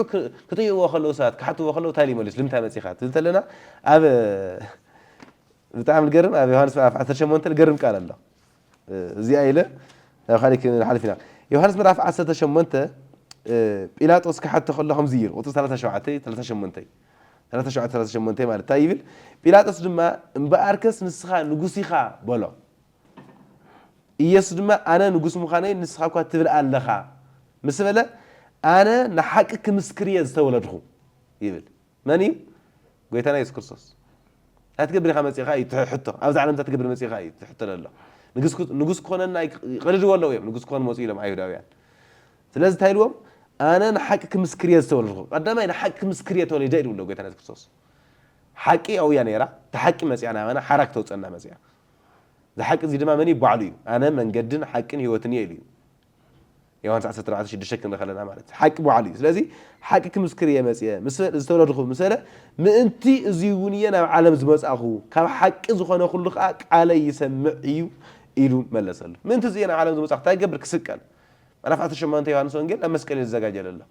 ክጥይእዎ ከለዉ ሰባት ክሓትዎ ከለዉ እንታይ ይመልሱ ንምንታይ መፂኻ ትብል ተለና ኣብ ብጣዕሚ ዝገርም ኣብ ዮሃንስ ምዕራፍ 18 ዝገርም ቃል ኣሎ እዚኣ ኢለ ናብ ካሊእ ክንሓልፍ ኢና ዮሃንስ ምዕራፍ 18 ጲላጦስ ክሓቶ ከሎ ከምዚ ይብል ቁጥሪ 37 ማለት እንታይ ይብል ጲላጦስ ድማ እምበኣርከስ ንስኻ ንጉስ ኢኻ በሎ ኢየሱስ ድማ ኣነ ንጉስ ምዃነይ ንስኻ እኳ ትብል ኣለኻ ምስ በለ ኣነ ንሓቂ ክምስክር እየ ዝተወለድኹ ይብል መን እዩ ጎይታና ኢየሱስ ክርስቶስ ኣትገብር ኢኻ መፂኻ እዩ ትሕቶ ኣብዚ ዓለም ትገብር መፂኻ እዩ ትሕቶ ኣሎ ንጉስ ክኾነና ይቀልድዎ ኣለዉ እዮም ንጉስ ክኾኑ መፅኡ ኢሎም ኣይሁዳውያን ስለዚ እንታይ ኢልዎም ኣነ ንሓቂ ክምስክር እየ ዝተወለድኹ ቀዳማይ ንሓቂ ክምስክር እየ ተወሊደ ኢሉ ኣሎ ጎይታና ኢየሱስ ክርስቶስ ሓቂ ኣውያ ነይራ ተሓቂ መፅያ ናበና ሓራክ ተውፀና መፅያ ዝሓቂ እዚ ድማ መን ባዕሉ እዩ ኣነ መንገድን ሓቅን ህይወትን እየ ኢሉ እዩ ዮሃንስ 14:6 ክንርኢ ከለና ማለት ሓቂ ባዕሉ እዩ ስለዚ ሓቂ ክምስክር እየ መፅየ ምስ ዝተወለድኹ ምስ በለ ምእንቲ እዚ እውን እየ ናብ ዓለም ዝመፃኹ ካብ ሓቂ ዝኾነ ኩሉ ከዓ ቃለይ ይሰምዕ እዩ ኢሉ መለሰሉ ምእንቲ እዚ እየ ናብ ዓለም ዝመፃኹ እንታይ ይገብር ክስቀል ምዕራፍ 18 ዮሃንስ ወንጌል ኣብ መስቀል እዩ ዝዘጋጀለ ኣሎ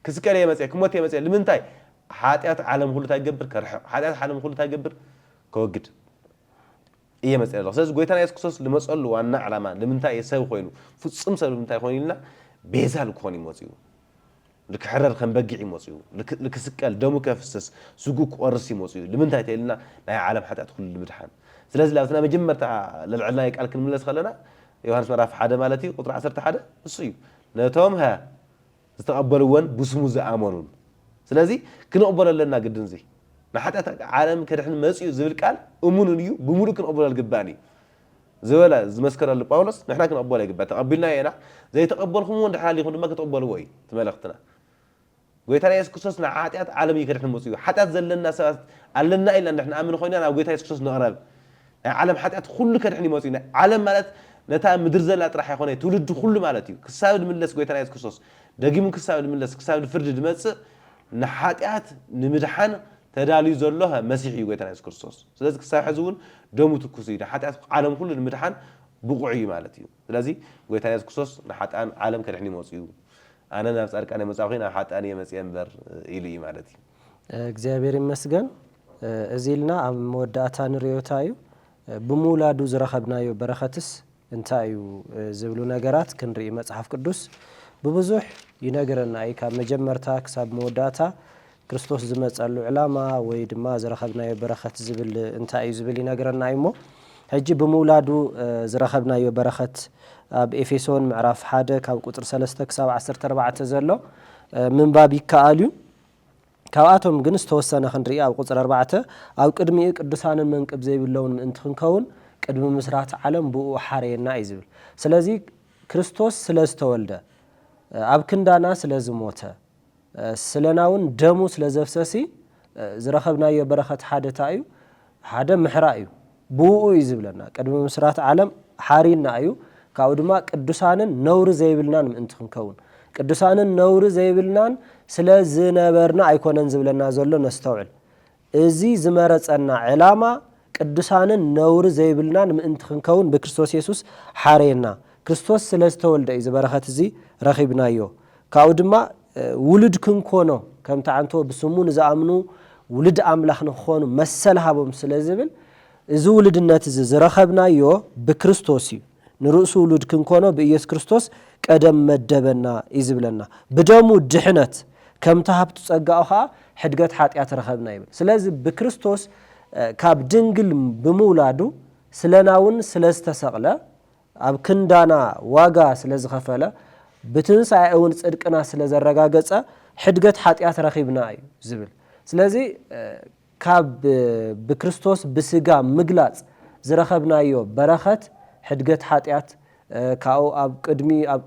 ክስቀል እየ መፅየ ክሞት እየ መፅየ ንምንታይ ሓጢኣት ዓለም ኩሉ እንታይ ይገብር ከርሕቕ ሓጢኣት ዓለም ኩሉ እንታይ ይገብር ከወግድ እየ መፅየ ኣለኹ ስለዚ ጎይታና ኢየሱስ ክርስቶስ ልመፀሉ ዋና ዕላማ ንምንታይ ሰብ ኮይኑ ፍፁም ሰብ ንምንታይ ኮይኑ ኢልና ቤዛ ልክኾን ይመፅኡ ልክሕረር ከም በጊዕ ይመፅኡ ልክስቀል ደሙ ከፍስስ ስጉ ክቆርስ ይመፅኡ ንምንታይ ተኢልና ናይ ዓለም ሓጢኣት ኩሉ ንምድሓን ስለዚ ላብትና መጀመርታ ለልዕልና ቃል ክንምለስ ከለና ዮሃንስ ምዕራፍ 1 ማለት እዩ ቁጥሪ 11 እሱ እዩ ነቶም ዝተቐበልዎን ብስሙ ዝኣመኑን ስለዚ ክንቕበሎ ኣለና ግድን እዚ ንሓጢኣት ዓለም ከድሕን መፅኡ ዝብል ቃል እሙንን እዩ ብምሉእ ክንቕበሎ ዝግባእን እዩ ዝበለ ዝመስከረሉ ጳውሎስ ንሕና ክንቕበሎ ይግባእ ተቐቢልና ኢና ዘይተቐበልኩምዎ እንድሕር ሃሊኹም ድማ ክትቕበልዎ እዩ ትመለኽትና ጎይታና ኢየሱስ ክርስቶስ ንሓጢኣት ዓለም እዩ ከድሕን መፅኡ ሓጢኣት ዘለና ሰባት ኣለና ኢልና እንድሕንኣምን ኮይና ናብ ጎይታ ኢየሱስ ክርስቶስ ንቕረብ ናይ ዓለም ሓጢኣት ኩሉ ከድሕን ይመፅኡ ዓለም ማለት ነታ ምድር ዘላ ጥራሕ ኣይኮነ ትውልዲ ኩሉ ማለት እዩ ክሳብ ድምለስ ጎይታና ኢየሱስ ክርስቶስ ደጊሙ ክሳብ ድምለስ ክሳብ ፍርዲ ድመፅእ ንሓጢኣት ንምድሓን ተዳልዩ ዘሎ መሲሕ እዩ ጎይታና ኢየሱስ ክርስቶስ ስለዚ ክሳብ ሕዚ እውን ደሙ ትኩስ እዩ ንሓጢኣት ዓለም ኩሉ ንምድሓን ብቑዕ እዩ ማለት እዩ ስለዚ ጎይታና ኢየሱስ ክርስቶስ ንሓጥኣን ዓለም ከድሕን ይመፅኡ ኣነ ናብ ጻድቃን መጻኹ ናብ ሓጥኣን የመፅየ እምበር ኢሉ እዩ ማለት እዩ
እግዚኣብሔር ይመስገን እዚ ኢልና ኣብ መወዳእታ ንሪኦታ እዩ ብምውላዱ ዝረኸብናዮ በረኸትስ እንታይ እዩ ዝብሉ ነገራት ክንርኢ መጽሓፍ ቅዱስ ብብዙሕ ይነግረና እዩ ካብ መጀመርታ ክሳብ መወዳእታ ክርስቶስ ዝመፀሉ ዕላማ ወይ ድማ ዝረኸብናዮ በረኸት ዝብል እንታይ እዩ ዝብል ይነግረና እዩ እሞ ሕጂ ብምውላዱ ዝረኸብናዮ በረኸት ኣብ ኤፌሶን ምዕራፍ 1 ካብ ቁጥሪ 3 ክሳብ 14 ዘሎ ምንባብ ይከኣል እዩ ካብኣቶም ግን ዝተወሰነ ክንርኢ ኣብ ቁፅሪ 4 ኣብ ቅድሚ ቅዱሳንን መንቅብ ዘይብለውን ምእንቲ ክንከውን ቅድሚ ምስራት ዓለም ብኡ ሓረየና እዩ ዝብል ስለዚ ክርስቶስ ስለ ዝተወልደ ኣብ ክንዳና ስለ ዝሞተ ስለና እውን ደሙ ስለ ዘፍሰሲ ዝረኸብናዮ በረኸት ሓደ እንታይ እዩ ሓደ ምሕራ እዩ ብኡ እዩ ዝብለና ቅድሚ ምስራት ዓለም ሓሪና እዩ ካብኡ ድማ ቅዱሳንን ነውሪ ዘይብልናን ምእንቲ ክንከውን ቅዱሳንን ነውሪ ዘይብልናን ስለ ዝነበርና ኣይኮነን ዝብለና ዘሎ ነስተውዕል እዚ ዝመረፀና ዕላማ ቅዱሳንን ነውሪ ዘይብልናን ምእንቲ ክንከውን ብክርስቶስ ኢየሱስ ሓረየና ክርስቶስ ስለ ዝተወልደ እዩ ዝበረኸት እዚ ረኺብናዮ ካብኡ ድማ ውሉድ ክንኮኖ ከምቲ ዓንቶ ብስሙ ንዝኣምኑ ውሉድ ኣምላኽ ንክኾኑ መሰል ሃቦም ስለ ዝብል እዚ ውሉድነት እዚ ዝረኸብናዮ ብክርስቶስ እዩ ንርእሱ ውሉድ ክንኮኖ ብኢየሱስ ክርስቶስ ቀደም መደበና እዩ ዝብለና ብደሙ ድሕነት ከምቲ ሃብቱ ጸጋኡ ከዓ ሕድገት ሓጢኣት ረኸብና ይብል ስለዚ ብክርስቶስ ካብ ድንግል ብምውላዱ ስለና እውን ስለ ዝተሰቕለ ኣብ ክንዳና ዋጋ ስለ ዝኸፈለ ብትንሳኤ እውን ጽድቅና ስለ ዘረጋገጸ ሕድገት ሓጢኣት ረኺብና እዩ ዝብል ስለዚ ካብ ብክርስቶስ ብስጋ ምግላጽ ዝረኸብናዮ በረኸት ሕድገት ሓጢኣት ካብኡ ኣብ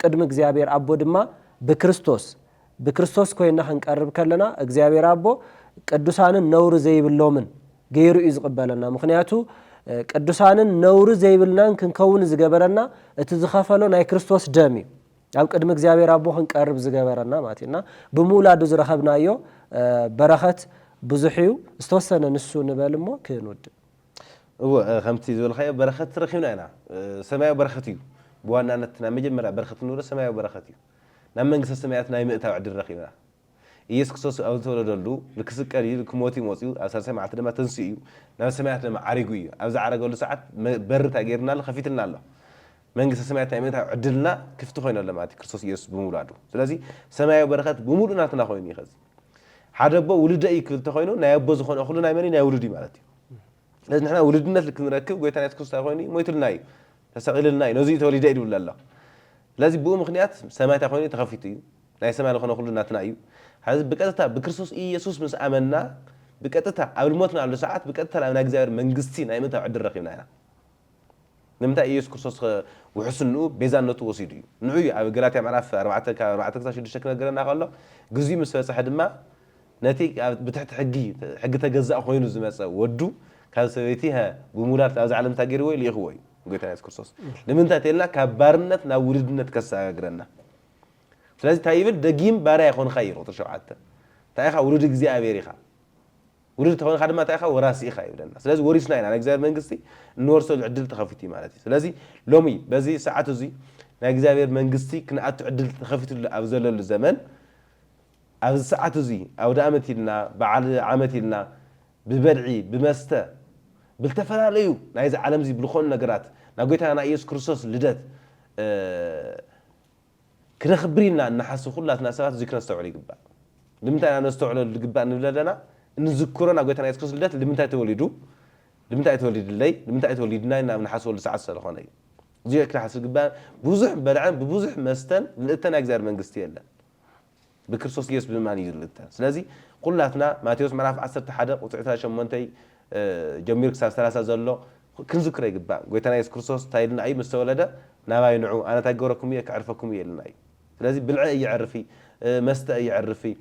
ቅድሚ እግዚአብሔር ኣቦ ድማ ብክርስቶስ ኮይና ክንቀርብ ከለና እግዚአብሔር ኣቦ ቅዱሳንን ነውሪ ዘይብሎምን ገይሩ እዩ ዝቕበለና ምክንያቱ ቅዱሳንን ነውሪ ዘይብልናን ክንከውን ዝገበረና እቲ ዝኸፈሎ ናይ ክርስቶስ ደም እዩ ኣብ ቅድሚ እግዚአብሔር ኣቦ ክንቀርብ ዝገበረና ማለት እና ብምውላዱ ዝረኸብናዮ በረኸት ብዙሕ እዩ ዝተወሰነ ንሱ ንበልሞ ክንውድእ
ከምቲ ዝበልካዮ በረኸት ረኺብና ኢና ሰማያዊ በረኸት እዩ ብዋናነት ናይ መጀመርያ በረኸት ንብሎ ሰማያዊ በረኸት እዩ ናብ መንግስቲ ሰማያት ናይ ምእታው ዕድል ረኺብና ኢየሱስ ክርስቶስ ኣብ ዝተወለደሉ ንክስቀል እዩ ክሞት እዩ መፅኡ ኣብ ሳልሳይ መዓልቲ ድማ ተንስኡ እዩ ናብ ሰማያት ድማ ዓሪጉ እዩ ኣብዚ ዓረገሉ ሰዓት በርታ ገይርና ኣሎ ከፊትና ኣሎ መንግስቲ ሰማያት ናይ ምእታው ዕድልና ክፍቲ ኮይኑ ኣሎ ማለት ክርስቶስ ኢየሱስ ብምውላዱ ስለዚ ሰማያዊ በረኸት ብምሉእ ናትና ኮይኑ ይኸዚ ሓደ ኣቦ ውሉደ እዩ ክልተ ኮይኑ ናይ ኣቦ ዝኾነ ኩሉ ናይ መን ናይ ውሉድ እዩ ማለት እዩ ስለዚ ንሕና ውሉድነት ክንረክብ ጎይታና ኢየሱስ ክርስቶስ ኮይኑ ሞይቱልና እዩ ተሰቒልልና እዩ ነዚ ተወሊደ እዩ ድብል ኣሎ ስለዚ ብኡ ምክንያት ሰማያት ኮይኑ ተኸፊቱ እዩ ናይ ሰማይ ዝኾነ ኩሉ ናትና እዩ حز بقطة بكريستوس إيسوس مس آمنا بقطة قبل موتنا على ساعات بقطة لأن أجزاء منجستين أي متى عد الرقيم هنا نمتى إيسوس كريستوس وحسنه بيزان توصيدي نوعي أو قرأت معرف أربعة تشيل شكلنا قرنا قالله جزء من سوى حد ما نتيجة بتحت حق تجزأ خوينه زي ما ودو كان سويتها بمولات أز علم تجري اللي هو قلت أنا كريستوس لما أنت تقولنا كبرنا نوردنا تكسر قرنا فلازم تايفل دقيم بارا يكون خير وتشو حتى تايخا ولد جزء أبيريخا ولد تكون خدمة تايخا وراسي خايف لنا لازم ورثنا يعني أنا جزء منقصي نورسل عدل تخفتي مالتي لازم لومي بزي ساعات زي نجزء منقصي كنا عدل تخفتي أبزل الزمن أبز ساعات زي أو دامتي لنا بعد عامتي لنا ببرعي بمسته بالتفرع ليو نايز عالم زي بلخون نجرات نقولتها أنا إيسوس كريستوس لدت كنا خبرينا أن حسوا كلنا ساعات ذكرنا استوعب الجباء لمتى أنا استوعب الجباء نبلادنا نذكرنا قلتنا يسكت لدت لمتى تولدوا لمتى تولد الليل لمتى تولدنا إن من حسوا لساعات سلخانة زي كنا حسوا الجباء بوزح بدعم بوزح مستن لقيتنا أجزاء من قستيلا بكريستوس يس بمعنى يزلتها سلازي كلنا ما تيوس معرف 10 حدا وتعتها شمنتي جميل كسر 3 زلوا كن ذكر الجباء قلتنا يس كريستوس تايلنا أي مستولده نباي نوع أنا تجوركم إياك أعرفكم إياه لنا لازم بالعي يعرفي مستأ يعرفي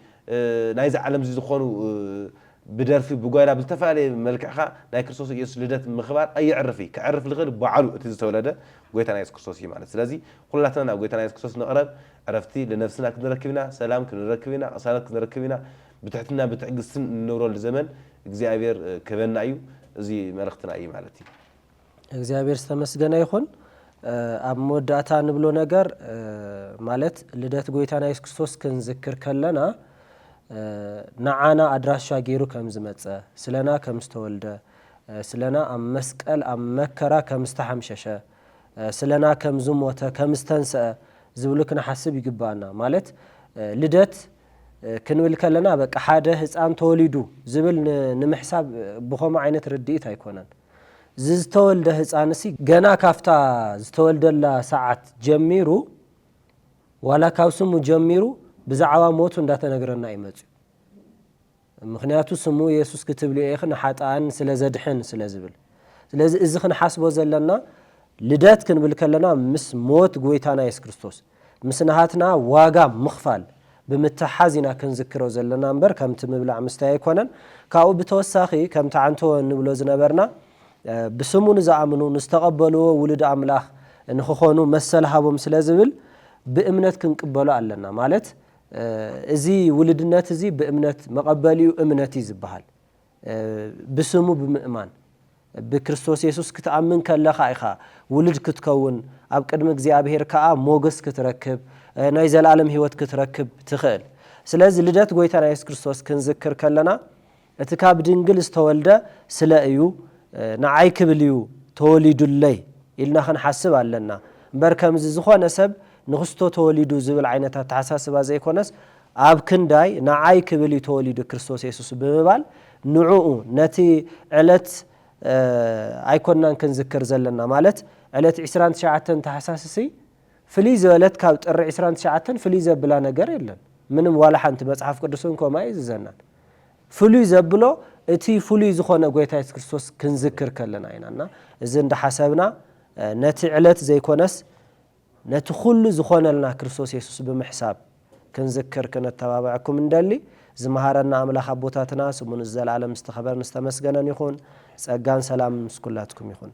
نايز علم زي خونو بدرفي بقايرة بالتفاعل ملك خا ناي كريستوس يسلدت مخبار أي يعرفي كعرف الغير بعلو تيجي ولده قويت أنا كريستوس يمعنى لازم كلنا قويت أنا كريستوس نقرب عرفتي لنفسنا كنا ركبنا سلام كنا ركبنا أصالة كنا ركبنا بتحتنا بتعجزن النور الزمن إجزاء كبرنا أيو زي مرختنا أي مالتي
إجزاء استمسجنا يخون أب مودعتا نبلو نجار مالت لدات قويتانا يسوع كريستوس كنذكر كلنا نعانا أدراشا جيرو كم زمت سلنا كم استولد سلنا أم مسكال أم مكرا كم استحمششة سلنا كم زموتا كم استنسى زولكنا حسب يجبانا مالت لدات كنقول كلنا بق حاجة هسان توليدو زبل نمحساب بخوم عينة رديت هيكونن زتولد هسانسي جنا كافتا زتولد لا ساعات جميرو ولا كاوسمو جميرو بزعوا موتو نداتا نغرنا يمص ምክንያቱ ስሙ ኢየሱስ ክትብል ኢኽን ሓጣን ስለ ዘድሕን ስለ ዝብል ስለዚ እዚ ክንሓስቦ ዘለና ልደት ክንብል ከለና ምስ ሞት ጎይታና ኢየሱስ ክርስቶስ ምስ ናሃትና ዋጋ ምኽፋል ብምትሓዚና ክንዝክሮ ዘለና እምበር ከምቲ ምብላዕ ምስታይ ኣይኮነን ካብኡ ብተወሳኺ ከምቲ ዓንቶ ንብሎ ዝነበርና ብስሙ ንዝኣምኑ ንዝተቐበልዎ ውሉድ ኣምላኽ ንክኾኑ መሰል ሃቦም ስለ ዝብል ብእምነት ክንቅበሎ ኣለና ማለት እዚ ውልድነት እዚ ብእምነት መቐበሊኡ እምነት እዩ ዝበሃል ብስሙ ብምእማን ብክርስቶስ ኢየሱስ ክትኣምን ከለኻ ኢኻ ውልድ ክትከውን ኣብ ቅድሚ እግዚኣብሔር ከዓ ሞገስ ክትረክብ ናይ ዘላለም ህይወት ክትረክብ ትኽእል ስለዚ ልደት ጎይታና ኢየሱስ ክርስቶስ ክንዝክር ከለና እቲ ካብ ድንግል ዝተወልደ ስለ እዩ ንዓይ ክብል እዩ ተወሊዱለይ ኢልና ክንሓስብ ኣለና እምበር ከምዚ ዝኾነ ሰብ ንኽስቶ ተወሊዱ ዝብል ዓይነታት ተሓሳስባ ዘይኮነስ ኣብ ክንዳይ ንዓይ ክብል እዩ ተወሊዱ ክርስቶስ ኢየሱስ ብምባል ንዕኡ ነቲ ዕለት ኣይኮናን ክንዝክር ዘለና ማለት ዕለት 29 ተሓሳስሲ ፍልይ ዝበለት ካብ ጥሪ 29 ፍልይ ዘብላ ነገር የለን ምንም ዋላ ሓንቲ መጽሓፍ ቅዱስን ኮማይ ዝዘናን ፍልይ ዘብሎ እቲ ፍልይ ዝኾነ ጎይታ ኢየሱስ ክርስቶስ ክንዝክር ከለና ኢናና እዚ እንዳሓሰብና ነቲ ዕለት ዘይኮነስ ነቲ ኩሉ ዝኾነልና ክርስቶስ ኢየሱስ ብምሕሳብ ክንዝክር ክነተባብዐኩም እንደሊ ዝመሃረና ኣምላኽ ኣቦታትና ስሙ ንዘለዓለም ዝተኸበረን ዝተመስገነን ይኹን ጸጋን ሰላም ምስ ኩላትኩም ይኹን